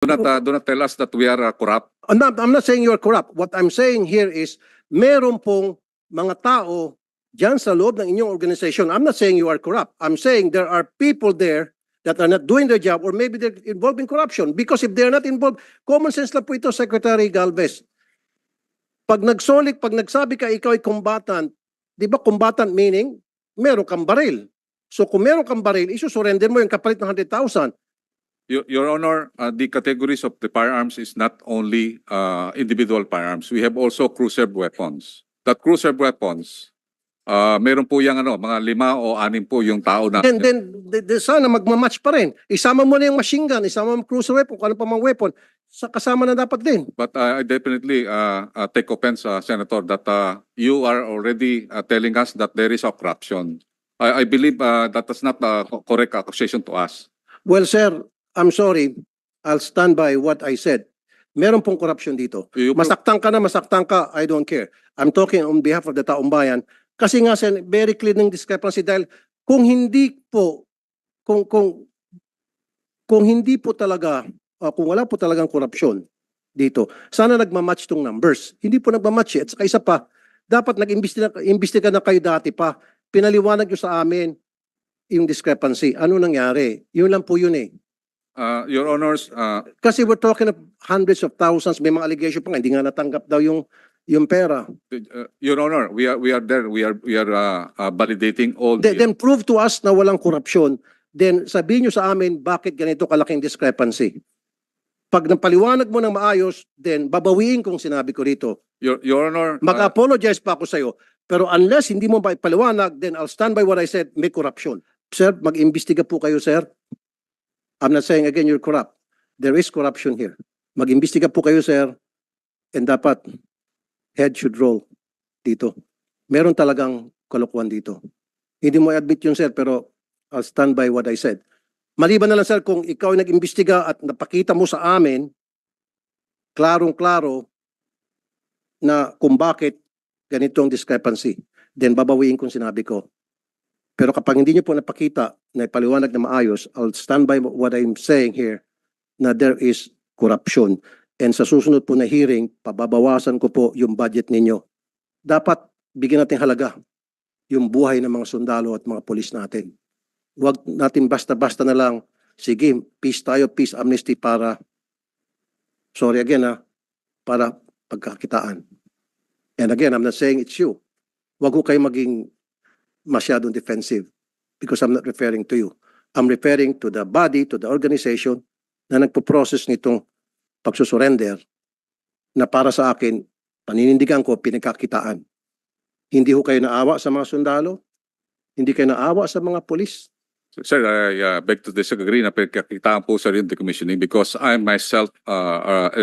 Do not tell us that we are corrupt. I'm not saying you are corrupt. What I'm saying here is, meron pong mga tao dyan sa loob ng inyong organization. I'm not saying you are corrupt. I'm saying there are people there that are not doing their job, or maybe they're involved in corruption. Because if they're not involved, common sense lang po ito, Secretary Galvez. Pag nagsolik, pag nagsabi ka ikaw ay combatant, di ba combatant meaning meron kang baril. So kung meron kang baril, isusurrender mo yung kapalit ng 100,000. Your Honor, the categories of the firearms is not only individual firearms. We have also cruiser weapons. That cruiser weapons, meron po yung mga 5 o 6 po yung tao na. Then sana magmamatch pa rin. Isama mo na yung machine gun, isama mo cruiser weapon, kung ano pa mga weapon, kasama na dapat din. But I definitely take offense, Senator, that you are already telling us that there is a corruption. I believe that is not a correct accusation to us. Well, sir, I'm sorry. I'll stand by what I said. Meron pong corruption dito. Masaktan ka na, masaktan ka, I don't care. I'm talking on behalf of the taong bayan. Kasi nga, sir, very clear ng discrepancy dahil kung hindi po, kung hindi po talaga, kung wala po talagang korupsyon dito, sana nagmamatch tong numbers. Hindi po nagmamatch. At saka isa pa, dapat nag-imbestiga na kayo dati pa. Pinaliwanag nyo sa amin yung discrepancy. Ano nangyari? Yun lang po yun eh. Your Honors, Kasi we're talking of hundreds of thousands, may mga allegation pa nga, hindi nga natanggap daw yung pera. Your Honor, we are there. We are validating all. Then prove to us na walang korupsyon. Then sabihin nyo sa amin bakit ganito kalaking discrepancy. Pag napaliwanag mo ng maayos, then babawiin kong sinabi ko rito. Your Honor, Mag-apologize pa ako sa iyo. Pero unless hindi mo ipaliwanag, then I'll stand by what I said, may corruption. Sir, mag-imbestiga po kayo, sir. I'm not saying again you're corrupt. There is corruption here. Mag-imbestiga po kayo, sir. And dapat head should roll dito. Meron talagang kalokohan dito. Hindi mo i-admit yun, sir, pero I'll stand by what I said. Maliban na lang, sir, kung ikaw ay nag-imbestiga at napakita mo sa amin, klarong-klaro na kung bakit ganitong discrepancy, then babawiin kung sinabi ko. Pero kapag hindi niyo po napakita na ipaliwanag na maayos, I'll stand by what I'm saying here na there is corruption. And sa susunod po na hearing, pababawasan ko po yung budget ninyo. Dapat bigyan natin halaga yung buhay ng mga sundalo at mga polis natin. Huwag natin basta-basta na lang, sige, peace tayo, peace amnesty para, sorry again para pagkakitaan. And again, I'm not saying it's you. Huwag ko kayo maging masyadong defensive because I'm not referring to you. I'm referring to the body, to the organization na nagpo-process nitong pagsusurrender na para sa akin, paninindigan ko, pinagkakitaan. Hindi ho kayo naawa sa mga sundalo? Hindi kayo naawa sa mga polis? Sir, I beg to disagree na pinagkakitaan po sa rin decommissioning because I myself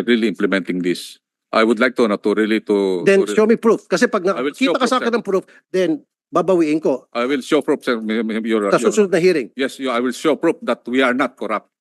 really implementing this. I would like to really to... Then show me proof. Kasi pag I will show nakita ka sa proof, akin ng proof, then babawiin ko I will show proof, sir. sa susunod na hearing. Yes, I will show proof that we are not corrupt.